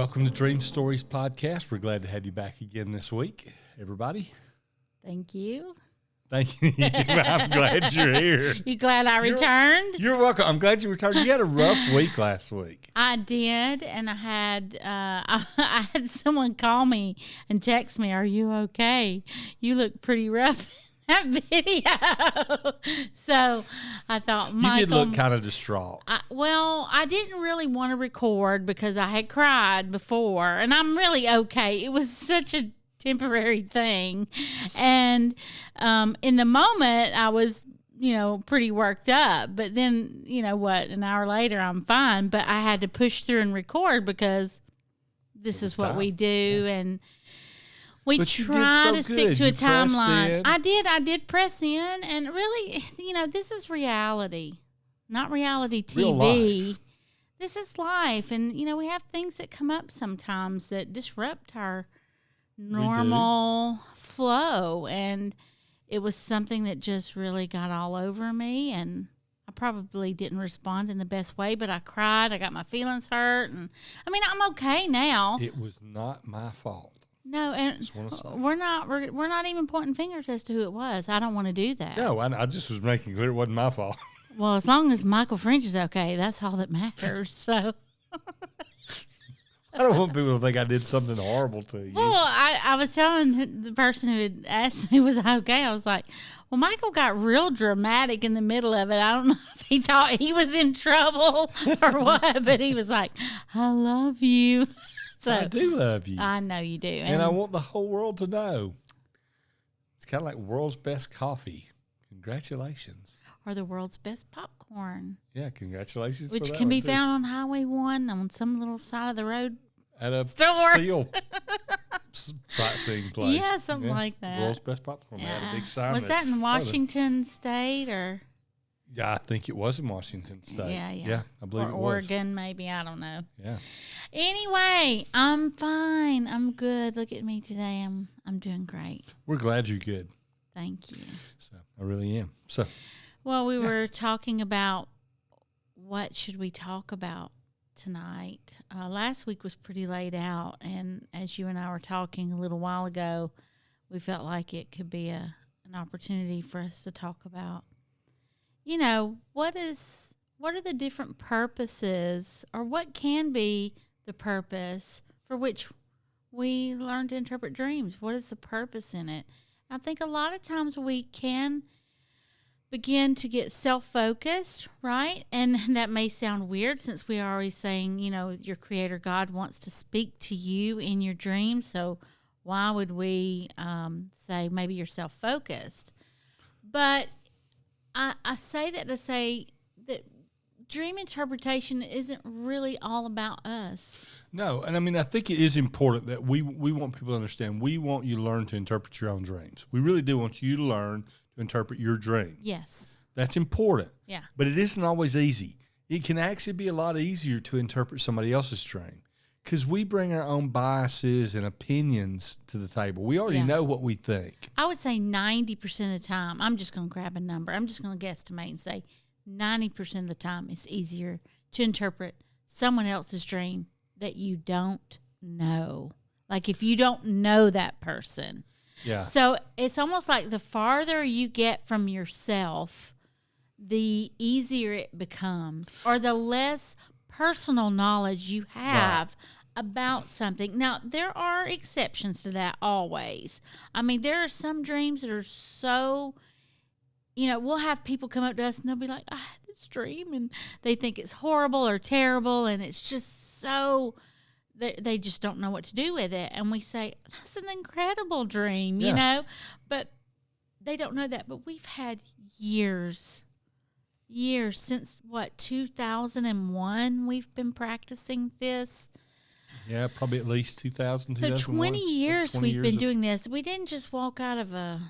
Welcome to Dream Stories Podcast. We're glad to have you back again this week, everybody. Thank you. Thank you. I'm glad you're here. You glad I returned? You're welcome. I'm glad you returned. You had a rough week last week. I did, and I had I had someone call me and text me, "Are you okay? You look pretty rough in that video." So I thought, Michael, you did look kind of distraught. I didn't really want to record because I had cried before, and I'm really okay. It was such a temporary thing, and in the moment I was pretty worked up, but then an hour later I'm fine, but I had to push through and record because this is what we do, and we try to stick to a timeline. I did press in, and really, this is reality, not reality TV. Real life. This is life, and we have things that come up sometimes that disrupt our normal flow, and it was something that just really got all over me, and I probably didn't respond in the best way, but I cried. I got my feelings hurt, and I'm okay now. It was not my fault. No, and we're not even pointing fingers as to who it was. I don't want to do that. No, I just was making clear it wasn't my fault. Well, as long as Michael French is okay, that's all that matters. So I don't want people to think I did something horrible to you. Well, I was telling the person who had asked me, was I okay? I was like, well, Michael got real dramatic in the middle of it. I don't know if he thought he was in trouble or what, but he was like, I love you. So, I do love you. I know you do. And I want the whole world to know. It's kind of like world's best coffee. Congratulations. Or the world's best popcorn. Yeah, congratulations. Which can be found on Highway 1 on some little side of the road at a store. Seal sightseeing place. Yeah, something like that. World's best popcorn. Yeah. They had a big sign. Was that in Washington State or? Yeah, I think it was in Washington State. Yeah, I believe it was. Or Oregon, maybe. I don't know. Yeah. Anyway, I'm fine. I'm good. Look at me today. I'm doing great. We're glad you're good. Thank you. So I really am. So. Well, we were talking about what should we talk about tonight. Last week was pretty laid out, and as you and I were talking a little while ago, we felt like it could be an opportunity for us to talk about, what are the different purposes, or what can be the purpose for which we learn to interpret dreams? What is the purpose in it? I think a lot of times we can begin to get self-focused, right? And that may sound weird since we are already saying, your creator God wants to speak to you in your dreams. So why would we say maybe you're self-focused? But I say that to say that dream interpretation isn't really all about us. No, and I think it is important that we want people to understand. We want you to learn to interpret your own dreams. We really do want you to learn to interpret your dream. Yes. That's important. Yeah. But it isn't always easy. It can actually be a lot easier to interpret somebody else's dream because we bring our own biases and opinions to the table. We already know what we think. I would say 90% of the time, I'm just going to grab a number. I'm just going to guesstimate and say 90% of the time it's easier to interpret someone else's dream that you don't know. Like if you don't know that person. Yeah. So it's almost like the farther you get from yourself, the easier it becomes, or the less personal knowledge you have about something. Now, there are exceptions to that always. There are some dreams that are so, we'll have people come up to us and they'll be like, I had this dream, and they think it's horrible or terrible, and it's just so... They just don't know what to do with it. And we say, that's an incredible dream, but they don't know that. But we've had years since, 2001, we've been practicing this. Yeah, probably at least 2000, So 20 years we've been doing this. We didn't just walk out of a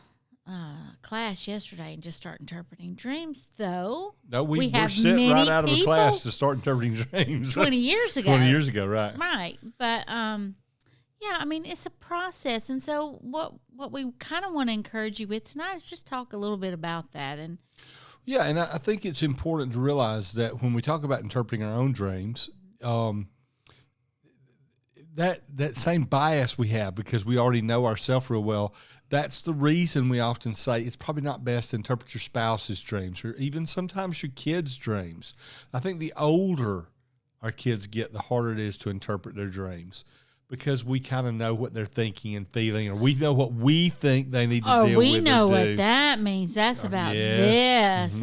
class yesterday and just start interpreting dreams, though. No, we were sitting right out of a class to start interpreting dreams. 20 years ago. 20 years ago, right. Right. But, it's a process. And so what we kind of want to encourage you with tonight is just talk a little bit about that. And Yeah, and I think it's important to realize that when we talk about interpreting our own dreams, that same bias we have because we already know ourselves real well, that's the reason we often say it's probably not best to interpret your spouse's dreams or even sometimes your kids' dreams. I think the older our kids get, the harder it is to interpret their dreams because we kind of know what they're thinking and feeling, or we know what we think they need to deal with. We know what that means. That's about this.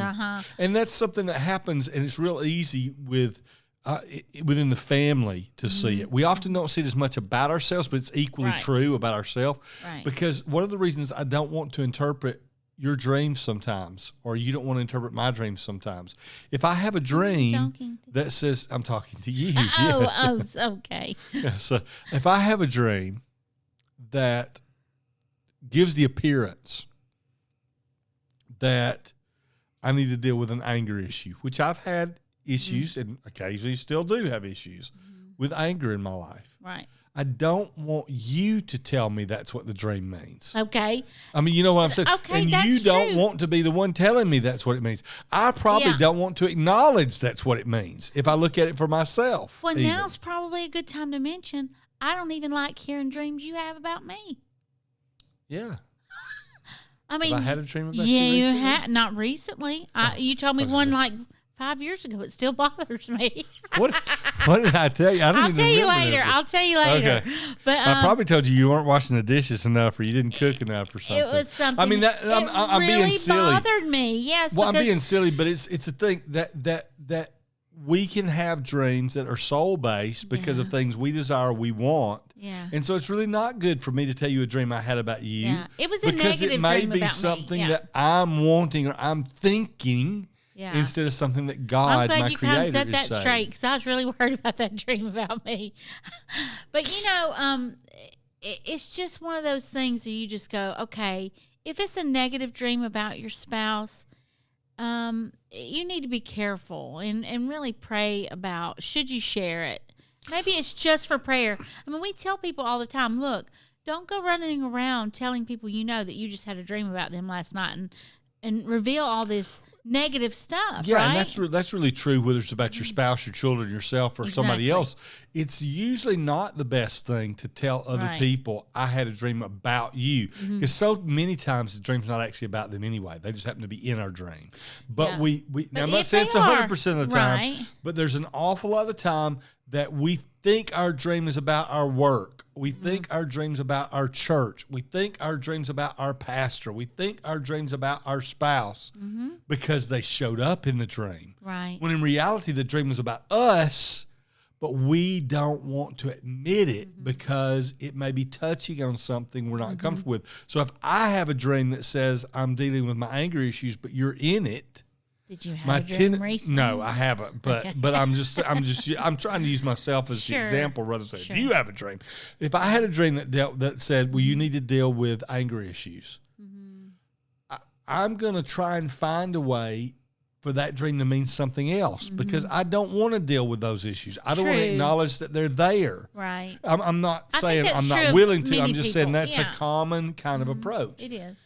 And that's something that happens, and it's real easy within the family to see it. We often don't see it as much about ourselves, but it's equally true about ourselves. Right. Because one of the reasons I don't want to interpret your dreams sometimes, or you don't want to interpret my dreams sometimes. If I have a dream that says, I'm talking to you. Oh, okay. So if I have a dream that gives the appearance that I need to deal with an anger issue, which I've had issues and occasionally still do have issues with anger in my life. Right. I don't want you to tell me that's what the dream means. Okay. I mean, you know what I'm saying? Okay, and that's you don't true. want to be the one telling me that's what it means. I probably don't want to acknowledge that's what it means if I look at it for myself. Well, now's probably a good time to mention I don't even like hearing dreams you have about me. Yeah. I mean, have I had a dream about you recently? You had not recently. You told me one like 5 years ago. It still bothers me. What did I tell you? I'll tell you later. I'll tell you later. Okay. But I probably told you weren't washing the dishes enough, or you didn't cook enough, or something. It was something. I mean, I'm really being silly. Bothered me. Yes. Well, I'm being silly, but it's a thing that we can have dreams that are soul based because of things we desire, we want. Yeah. And so it's really not good for me to tell you a dream I had about you. Yeah. It was a because negative it may dream be about something me. that I'm wanting or I'm thinking. Yeah. Instead of something that God, I'm glad my you Creator, kind of set is that saying. straight because I was really worried about that dream about me. But it's just one of those things that you just go, okay, if it's a negative dream about your spouse, you need to be careful and really pray about should you share it. Maybe it's just for prayer. I mean, we tell people all the time, look, don't go running around telling people that you just had a dream about them last night and reveal all this negative stuff. Yeah, right? and that's really true, whether it's about your spouse, your children, yourself, or somebody else. It's usually not the best thing to tell other people, I had a dream about you. Because so many times the dream's not actually about them anyway. They just happen to be in our dream. But now I'm not saying it's 100% of the time, but there's an awful lot of the time that we think our dream is about our work. We think our dreams about our church. We think our dreams about our pastor. We think our dreams about our spouse because they showed up in the dream. Right. When in reality, the dream was about us, but we don't want to admit it because it may be touching on something we're not comfortable with. So if I have a dream that says I'm dealing with my anger issues, but you're in it, did you have a dream recently? No, I haven't. But I'm trying to use myself as the example rather than say, do you have a dream? If I had a dream that said, well, you need to deal with anger issues, I'm going to try and find a way for that dream to mean something else because I don't want to deal with those issues. I don't want to acknowledge that they're there. Right. I'm not saying I'm not willing to. I'm just saying that's a common kind of approach. It is.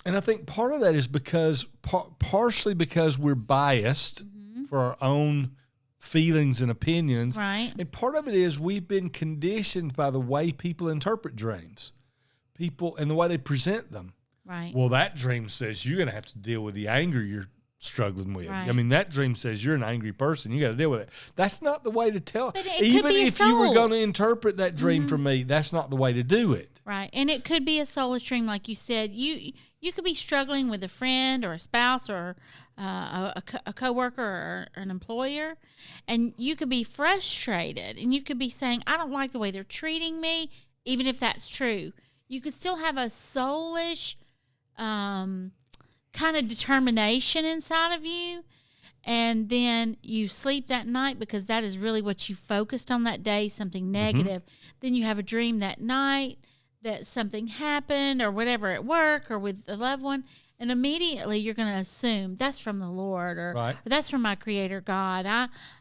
And I think part of that is because, partially because we're biased for our own feelings and opinions. Right. And part of it is we've been conditioned by the way people interpret dreams, people and the way they present them. Right. Well, that dream says you're going to have to deal with the anger you're struggling with. Right. I mean, that dream says you're an angry person. You got to deal with it. That's not the way to tell. But it Even could be if you were going to interpret that dream for me, that's not the way to do it. Right. And it could be a soulless dream, like you said. You could be struggling with a friend or a spouse or a coworker or an employer, and you could be frustrated, and you could be saying, I don't like the way they're treating me, even if that's true. You could still have a soulish kind of determination inside of you, and then you sleep that night because that is really what you focused on that day, something negative. Then you have a dream that night that something happened or whatever at work or with a loved one, and immediately you're going to assume that's from the Lord or that's from my Creator God.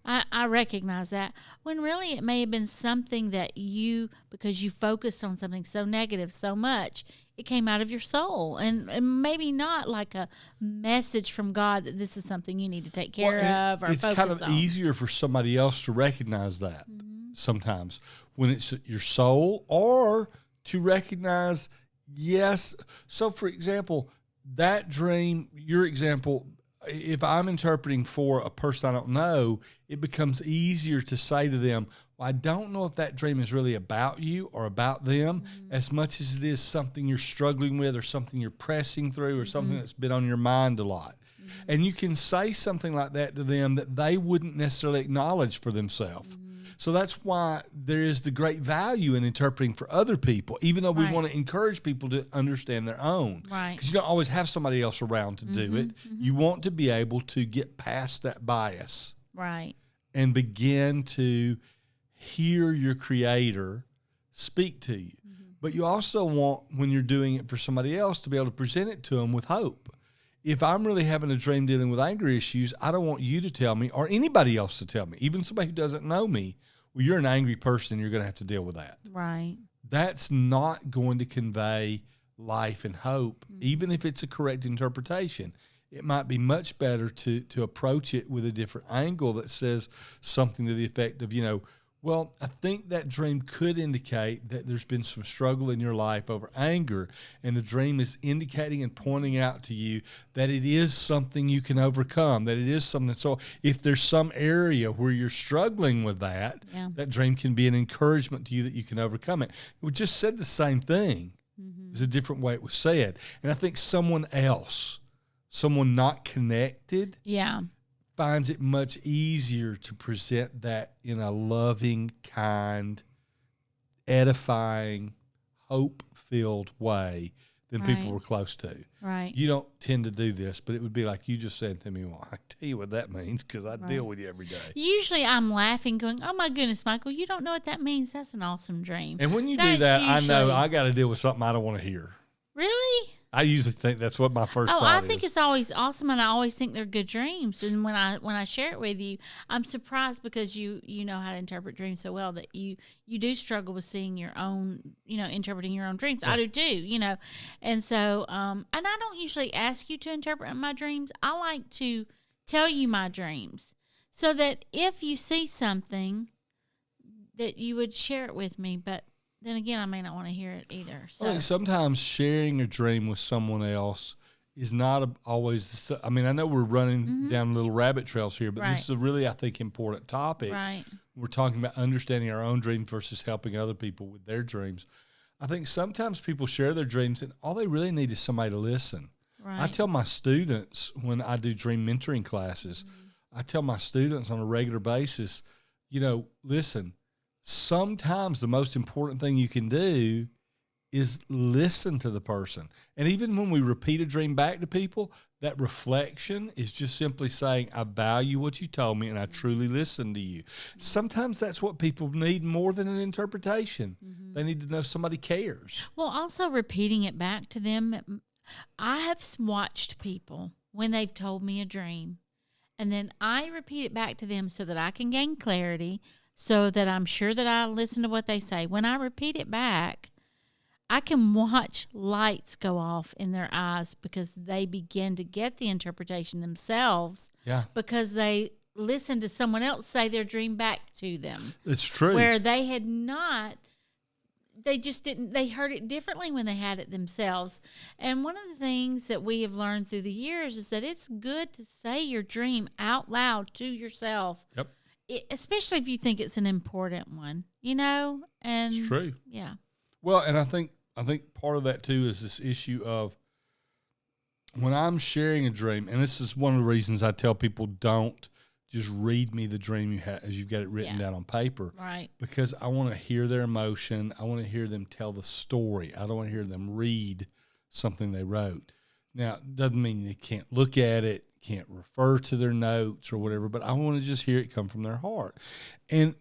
I recognize that, when really it may have been something that because you focused on something so negative so much, it came out of your soul, and maybe not like a message from God that this is something you need to take care of or it's focus kind of on. easier for somebody else to recognize that. sometimes when it's your soul, or to recognize, yes. So, for example, that dream, your example, if I'm interpreting for a person I don't know, it becomes easier to say to them, well, I don't know if that dream is really about you or about them as much as it is something you're struggling with or something you're pressing through or something that's been on your mind a lot. And you can say something like that to them that they wouldn't necessarily acknowledge for themselves. So that's why there is the great value in interpreting for other people, even though we want to encourage people to understand their own. Right. Because you don't always have somebody else around to do it. You want to be able to get past that bias. Right. And begin to hear your Creator speak to you. But you also want, when you're doing it for somebody else, to be able to present it to them with hope. If I'm really having a dream dealing with anger issues, I don't want you to tell me, or anybody else to tell me, even somebody who doesn't know me, well, you're an angry person, you're going to have to deal with that. Right. That's not going to convey life and hope, even if it's a correct interpretation. It might be much better to approach it with a different angle that says something to the effect of, well, I think that dream could indicate that there's been some struggle in your life over anger, and the dream is indicating and pointing out to you that it is something you can overcome, that it is something. So if there's some area where you're struggling with that, that dream can be an encouragement to you that you can overcome it. We just said the same thing. There's a different way it was said. And I think someone not connected, finds it much easier to present that in a loving, kind, edifying, hope-filled way than people we're close to. Right. You don't tend to do this, but it would be like you just said to me, well, I tell you what that means because I deal with you every day. Usually I'm laughing going, oh, my goodness, Michael, you don't know what that means. That's an awesome dream. And when you do that, I know I got to deal with something I don't want to hear. Really? I usually think that's what my first thought is. I think it's always awesome, and I always think they're good dreams. And when I share it with you, I'm surprised because you know how to interpret dreams so well that you do struggle with seeing your own, interpreting your own dreams. I do too, And so, and I don't usually ask you to interpret my dreams. I like to tell you my dreams so that if you see something, that you would share it with me. But then again, I may not want to hear it either. So I think sometimes sharing a dream with someone else is not always. I mean, I know we're running down little rabbit trails here, but this is a really, I think, important topic. Right. We're talking about understanding our own dreams versus helping other people with their dreams. I think sometimes people share their dreams, and all they really need is somebody to listen. Right. I tell my students when I do dream mentoring classes, I tell my students on a regular basis, listen. Sometimes the most important thing you can do is listen to the person. And even when we repeat a dream back to people, that reflection is just simply saying, I value what you told me and I truly listened to you. Sometimes that's what people need more than an interpretation. They need to know somebody cares. Well, also repeating it back to them. I have watched people when they've told me a dream, and then I repeat it back to them so that I can gain clarity, so that I'm sure that I listen to what they say. When I repeat it back, I can watch lights go off in their eyes because they begin to get the interpretation themselves. Yeah. Because they listened to someone else say their dream back to them. It's true. Where they had not, they just didn't, they heard it differently when they had it themselves. And one of the things that we have learned through the years is that it's good to say your dream out loud to yourself. Yep. Especially if you think it's an important one, and it's true. Yeah. Well, and I think part of that too is this issue of when I'm sharing a dream, and this is one of the reasons I tell people don't just read me the dream you have as you've got it written down on paper. Right. Because I want to hear their emotion. I want to hear them tell the story. I don't want to hear them read something they wrote. Now, it doesn't mean they can't look at it, can't refer to their notes or whatever, but I want to just hear it come from their heart. And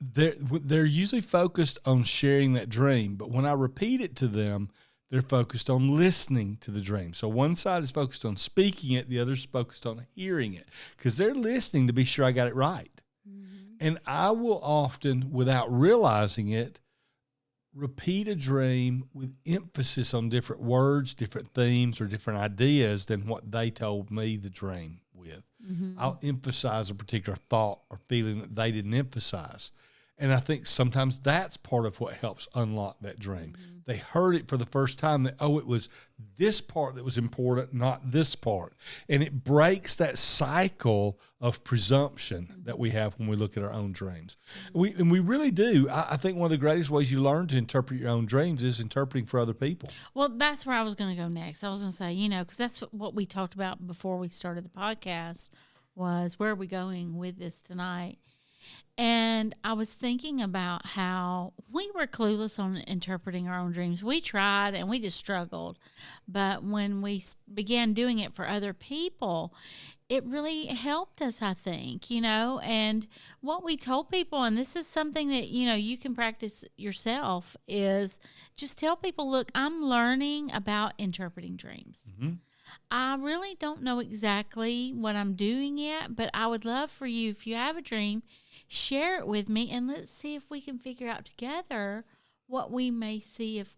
they're usually focused on sharing that dream, but when I repeat it to them, they're focused on listening to the dream. So one side is focused on speaking it, the other is focused on hearing it, because they're listening to be sure I got it right. And I will often, without realizing it, repeat a dream with emphasis on different words, different themes, or different ideas than what they told me the dream with. I'll emphasize a particular thought or feeling that they didn't emphasize. And I think sometimes that's part of what helps unlock that dream. Mm-hmm. They heard it for the first time that, it was this part that was important, not this part. And it breaks that cycle of presumption mm-hmm. that we have when we look at our own dreams. Mm-hmm. We really do. I think one of the greatest ways you learn to interpret your own dreams is interpreting for other people. Well, that's where I was going to go next. I was going to say, because that's what we talked about before we started the podcast was where are we going with this tonight? And I was thinking about how we were clueless on interpreting our own dreams. We tried and we just struggled. But when we began doing it for other people, it really helped us, I think, And what we told people, and this is something that, you can practice yourself, is just tell people, look, I'm learning about interpreting dreams. Mm-hmm. I really don't know exactly what I'm doing yet, but I would love for you, if you have a dream, share it with me, and let's see if we can figure out together what we may see if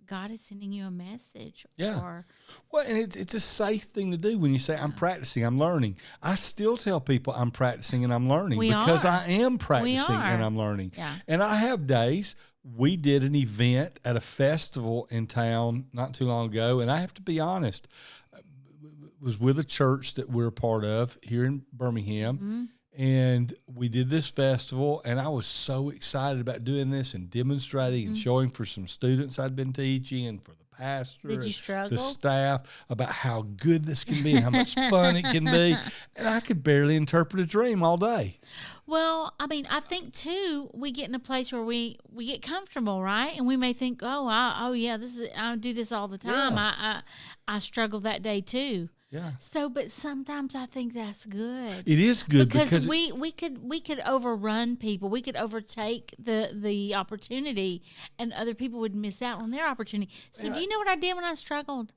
God is sending you a message. Yeah. Well, and it's a safe thing to do when you say, I'm practicing, I'm learning. I still tell people I'm practicing and I'm learning because I am practicing and I'm learning. Yeah. And I have days. We did an event at a festival in town not too long ago, and I have to be honest, it was with a church that we're a part of here in Birmingham. Mm-hmm. And we did this festival, and I was so excited about doing this and demonstrating and showing for some students I'd been teaching and for the pastor, did you struggle? The staff, about how good this can be and how much fun it can be. And I could barely interpret a dream all day. Well, I think, too, we get in a place where we get comfortable, right? And we may think, I do this all the time. Yeah. I struggle that day, too. Yeah. So, but sometimes I think that's good. It is good because we could overrun people. We could overtake the opportunity, and other people would miss out on their opportunity. So, do you know what I did when I struggled?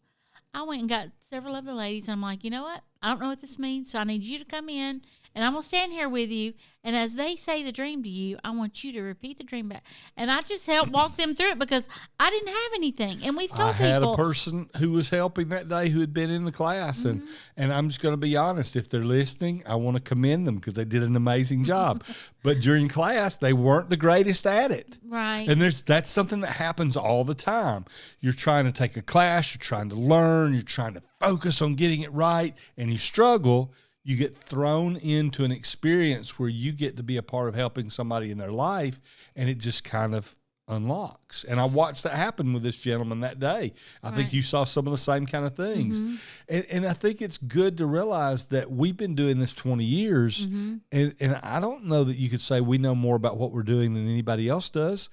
I went and got several other ladies, and I'm like, you know what? I don't know what this means, so I need you to come in, and I'm going to stand here with you, and as they say the dream to you, I want you to repeat the dream back. And I just helped walk them through it because I didn't have anything, and we've told people. I had a person who was helping that day who had been in the class, mm-hmm. and I'm just going to be honest, if they're listening, I want to commend them because they did an amazing job. But during class, they weren't the greatest at it. Right. And that's something that happens all the time. You're trying to take a class, you're trying to learn, you're trying to focus on getting it right, and you struggle. You get thrown into an experience where you get to be a part of helping somebody in their life, and it just kind of unlocks. And I watched that happen with this gentleman that day. I think you saw some of the same kind of things. Mm-hmm. And I think it's good to realize that we've been doing this 20 years, mm-hmm. and I don't know that you could say we know more about what we're doing than anybody else does.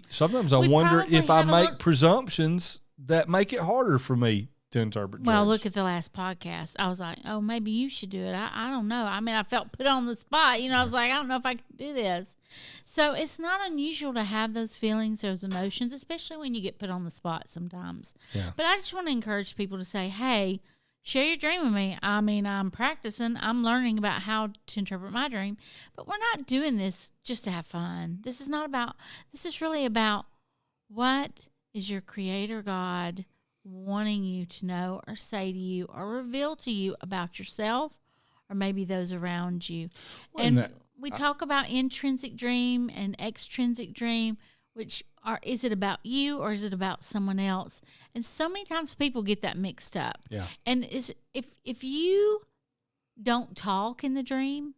Sometimes I wonder if I make presumptions that make it harder for me to interpret dreams. Well, look at the last podcast. I was like, oh, maybe you should do it. I don't know. I felt put on the spot. I was like, I don't know if I can do this. So it's not unusual to have those feelings, those emotions, especially when you get put on the spot sometimes. Yeah. But I just want to encourage people to say, hey, share your dream with me. I'm practicing. I'm learning about how to interpret my dream. But we're not doing this just to have fun. This is really about what is your Creator God wanting you to know or say to you or reveal to you about yourself or maybe those around you. And we talk about intrinsic dream and extrinsic dream, is it about you or is it about someone else? And so many times people get that mixed up. Yeah. And if you don't talk in the dream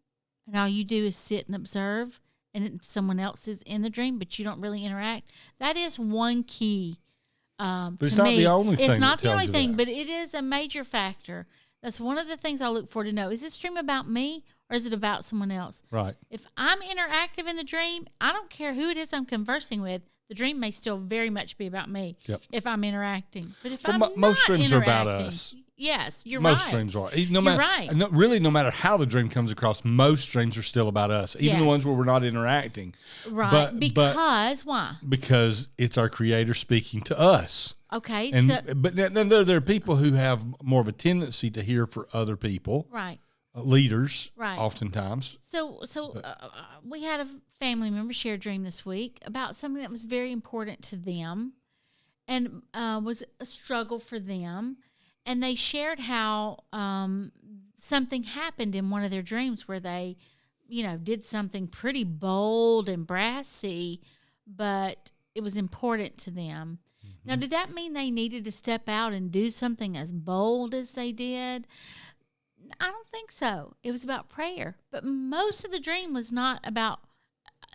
and all you do is sit and observe and someone else is in the dream but you don't really interact, that is one key. But it's not the only thing. It's not the only thing, but it is a major factor. That's one of the things I look for to know. Is this dream about me or is it about someone else? Right. If I'm interactive in the dream, I don't care who it is I'm conversing with. The dream may still very much be about me if I'm interacting. But if I'm not most dreams are about us. Yes, you're most right. Dreams are. You're right. No matter how the dream comes across, most dreams are still about us, even the ones where we're not interacting. Right. Because why? Because it's our Creator speaking to us. Okay. But then there are people who have more of a tendency to hear for other people. Right. Leaders, oftentimes. So we had a family member share a dream this week about something that was very important to them and was a struggle for them. And they shared how something happened in one of their dreams where they did something pretty bold and brassy, but it was important to them. Now, did that mean they needed to step out and do something as bold as they did? I don't think so. It was about prayer. But most of the dream was not about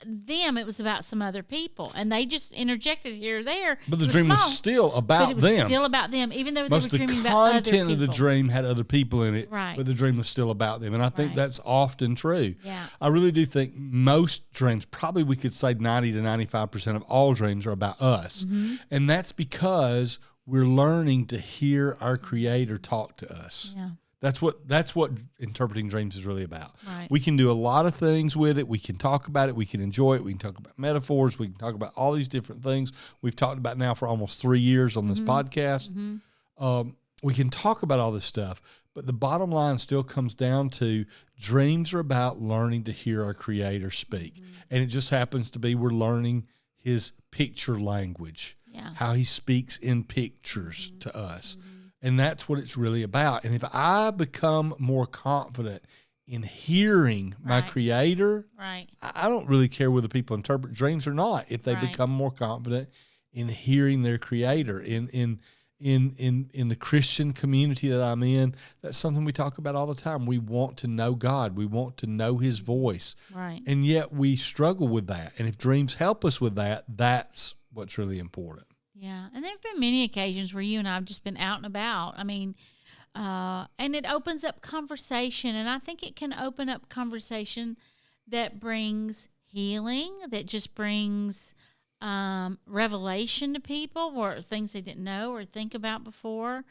them. It was about some other people. And they just interjected here or there. But the dream was still about them. But it was still about them, even though they were dreaming about other people. The content of the dream had other people in it, right. But the dream was still about them. And I think that's often true. Yeah. I really do think most dreams, probably we could say 90 to 95% of all dreams are about us. And that's because we're learning to hear our Creator talk to us. Yeah. That's what interpreting dreams is really about. Right. We can do a lot of things with it. We can talk about it. We can enjoy it. We can talk about metaphors. We can talk about all these different things we've talked about now for almost 3 years on this podcast. We can talk about all this stuff, but the bottom line still comes down to dreams are about learning to hear our Creator speak. And it just happens to be we're learning His picture language, how He speaks in pictures to us. And that's what it's really about. And if I become more confident in hearing my Creator, I don't really care whether people interpret dreams or not. If they become more confident in hearing their Creator, in the Christian community that I'm in, that's something we talk about all the time. We want to know God. We want to know His voice. Right. And yet we struggle with that. And if dreams help us with that, that's what's really important. Yeah, and there have been many occasions where you and I have just been out and about. I mean, and it opens up conversation, and I think it can open up conversation that brings healing, that just brings revelation to people, or things they didn't know or think about before,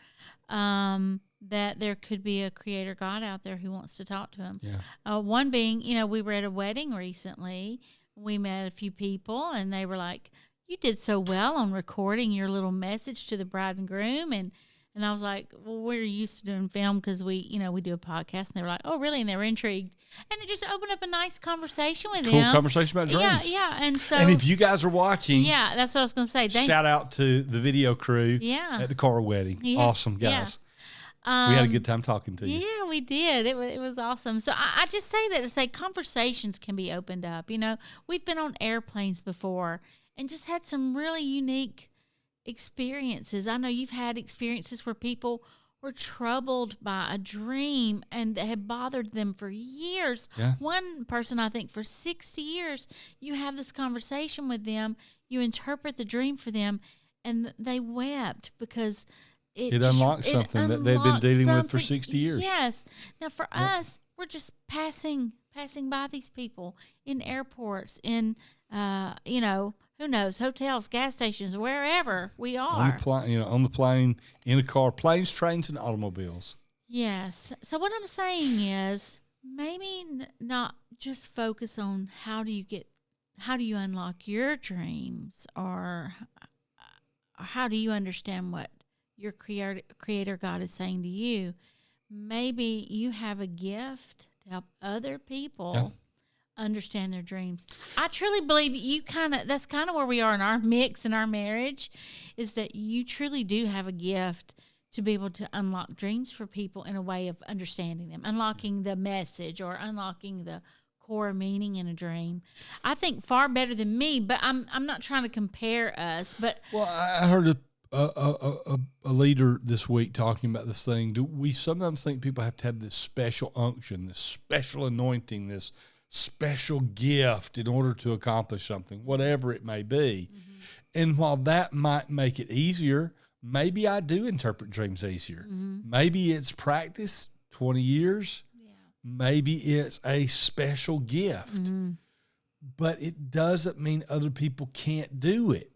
that there could be a Creator God out there who wants to talk to them. Yeah. One being, we were at a wedding recently. We met a few people, and they were like, you did so well on recording your little message to the bride and groom. And I was like, well, we're used to doing film because we do a podcast. And they were like, oh, really? And they were intrigued. And it just opened up a nice conversation with them. Cool conversation about dreams. Yeah. And if you guys are watching. Yeah, that's what I was going to say. Shout out to the video crew at the car wedding. Yeah. Awesome, guys. Yeah. We had a good time talking to you. Yeah, we did. It was awesome. So I just say that to say conversations can be opened up. We've been on airplanes before and just had some really unique experiences. I know you've had experiences where people were troubled by a dream and that had bothered them for years. Yeah. One person, I think, for 60 years, you have this conversation with them, you interpret the dream for them, and they wept because it unlocked something that they'd been dealing with for 60 years. Yes. Now, for us, we're just passing by these people in airports, in, who knows, hotels, gas stations, wherever we are. On the plane, in a car, planes, trains, and automobiles. Yes. So what I'm saying is maybe not just focus on how do you unlock your dreams, or how do you understand what your Creator God is saying to you. Maybe you have a gift to help other people understand their dreams. I truly believe that's kind of where we are in our mix in our marriage, is that you truly do have a gift to be able to unlock dreams for people in a way of understanding them, unlocking the message or unlocking the core meaning in a dream. I think far better than me, but I'm not trying to compare us. But I heard a leader this week talking about this thing. Do we sometimes think people have to have this special unction, this special anointing, this special gift in order to accomplish something, whatever it may be? And while that might make it easier, maybe I do interpret dreams easier. Maybe it's practice, 20 years. Maybe it's a special gift. But it doesn't mean other people can't do it.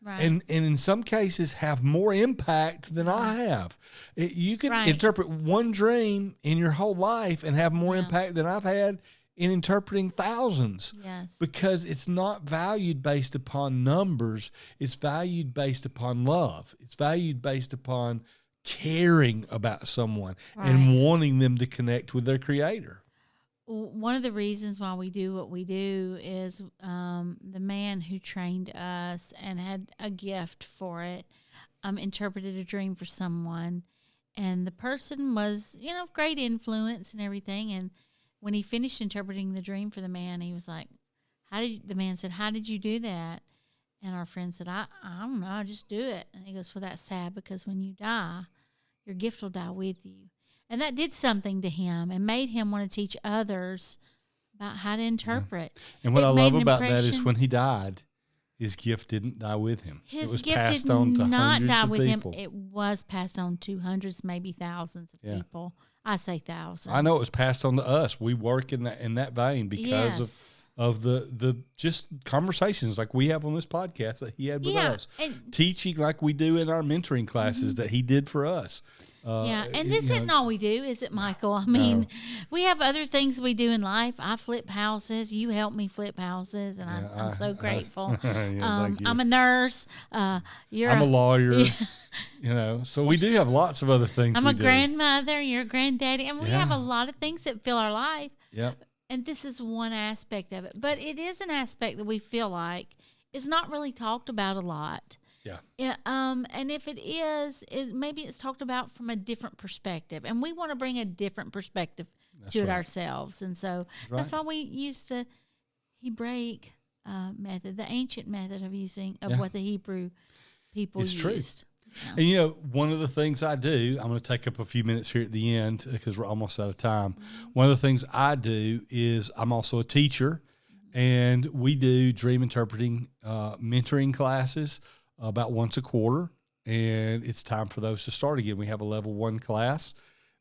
Right. And in some cases have more impact than I have. You can interpret one dream in your whole life and have more impact than I've had in interpreting thousands. Yes. Because it's not valued based upon numbers. It's valued based upon love. It's valued based upon caring about someone and wanting them to connect with their Creator. One of the reasons why we do what we do is the man who trained us and had a gift for it interpreted a dream for someone, and the person was, great influence and everything, and when he finished interpreting the dream for the man, he was like, the man said, how did you do that? And our friend said, I don't know, I just do it. And he goes, well, that's sad because when you die, your gift will die with you. And that did something to him and made him want to teach others about how to interpret. Yeah. And what I love about that is when he died, his gift didn't die with him. His it was gift passed did on to not hundreds die of with people. him. It was passed on to hundreds, maybe thousands of people. I say thousands. I know it was passed on to us. We work in that vein because of the just conversations like we have on this podcast that he had with us, and teaching like we do in our mentoring classes that he did for us. And this isn't all we do, is it, Michael? I mean, we have other things we do in life. I flip houses. You help me flip houses, and I'm so grateful. Thank you. I'm a nurse. I'm a lawyer. So we do have lots of other things. I'm a grandmother. You're a granddaddy. And we have a lot of things that fill our life. Yep. And this is one aspect of it. But it is an aspect that we feel like is not really talked about a lot. Yeah. And if it is, maybe it's talked about from a different perspective. And we want to bring a different perspective to it ourselves. And so that's why we use the Hebraic method, the ancient method of what the Hebrew people used. True. Yeah. And, one of the things I do, I'm going to take up a few minutes here at the end because we're almost out of time. One of the things I do is I'm also a teacher, and we do dream interpreting mentoring classes about once a quarter, and it's time for those to start again. We have a level 1 class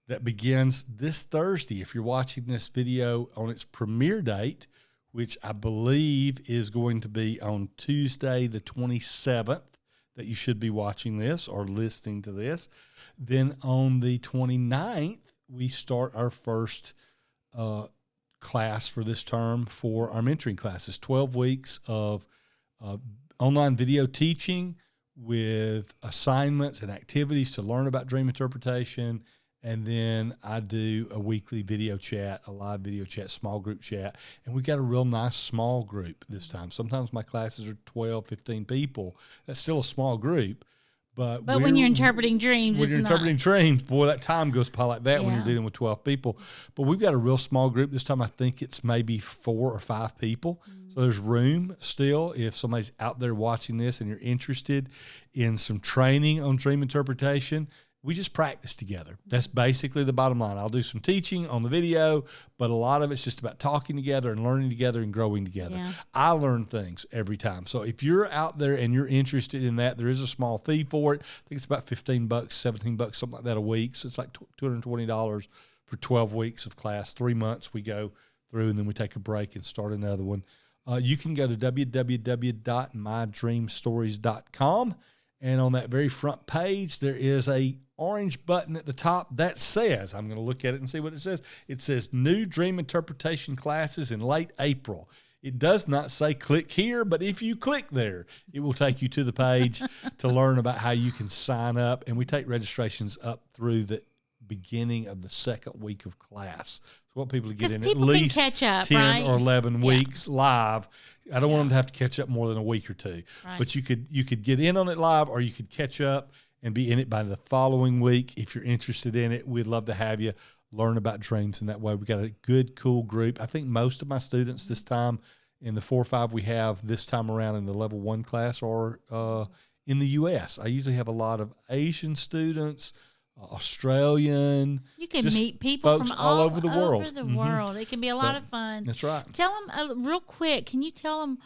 that begins this Thursday. If you're watching this video on its premiere date, which I believe is going to be on Tuesday the 27th, that you should be watching this or listening to this. Then on the 29th, we start our first class for this term for our mentoring classes, 12 weeks of online video teaching with assignments and activities to learn about dream interpretation. And then I do a weekly video chat, a live video chat, small group chat. And we've got a real nice small group this time. Sometimes my classes are 12, 15 people. That's still a small group. But when you're interpreting dreams, dreams, boy, that time goes by like that when you're dealing with 12 people. But we've got a real small group this time. I think it's maybe 4 or 5 people. So there's room still if somebody's out there watching this and you're interested in some training on dream interpretation. We just practice together. That's basically the bottom line. I'll do some teaching on the video, but a lot of it's just about talking together and learning together and growing together. Yeah. I learn things every time. So if you're out there and you're interested in that, there is a small fee for it. I think it's about $15, $17, something like that a week. So it's like $220 for 12 weeks of class. 3 months we go through, and then we take a break and start another one. You can go to www.mydreamstories.com. And on that very front page, there is a orange button at the top that says, I'm going to look at it and see what it says. It says new dream interpretation classes in late April. It does not say click here, but if you click there, it will take you to the page to learn about how you can sign up. And we take registrations up through the beginning of the second week of class. So I want people to get in at least catch up, 10 or 11 weeks live. I don't want them to have to catch up more than a week or two. Right. But you could get in on it live, or you could catch up and be in it by the following week. If you're interested in it, we'd love to have you learn about dreams in that way. We've got a good, cool group. I think most of my students this time, in the 4 or 5 we have this time around in the level 1 class, are in the U.S. I usually have a lot of Asian students, Australian. You can meet people from all over the world. It can be a lot of fun. That's right. Tell them real quick. Can you tell them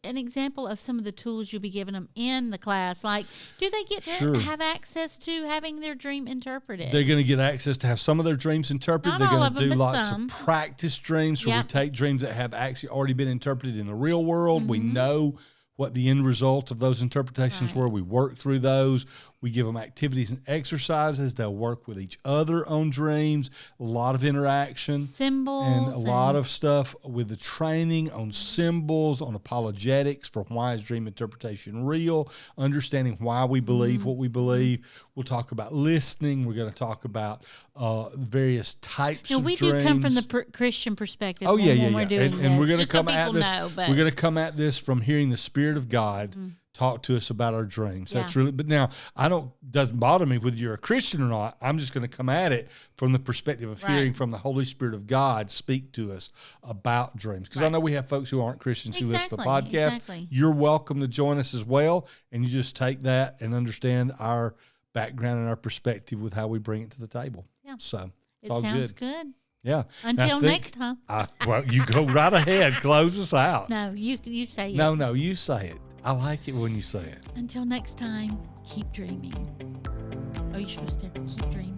an example of some of the tools you'll be giving them in the class? Like, do they get to have access to having their dream interpreted? They're going to get access to have some of their dreams interpreted. They're going to do lots of practice dreams. So we take dreams that have actually already been interpreted in the real world. We know what the end result of those interpretations were. We work through those. We give them activities and exercises. They'll work with each other on dreams. A lot of interaction. Symbols. And a lot of stuff with the training on symbols, on apologetics for why is dream interpretation real, understanding why we believe what we believe. We'll talk about listening. We're going to talk about various types of we dreams. do come from the Christian perspective. When we're doing and we're going to Just come so at this. know, we're going to come at this from hearing the Spirit of God talk to us about our dreams. Yeah. That's really, but now doesn't bother me whether you're a Christian or not. I'm just going to come at it from the perspective of hearing from the Holy Spirit of God speak to us about dreams. Because I know we have folks who aren't Christians who listen to the podcast. Exactly. You're welcome to join us as well. And you just take that and understand our background and our perspective with how we bring it to the table. Yeah. So it sounds good. Yeah. Until next time. Well, you go right ahead. Close us out. No, you say it. No, you say it. I like it when you say it. Until next time, keep dreaming. Oh, you're supposed to keep dreaming.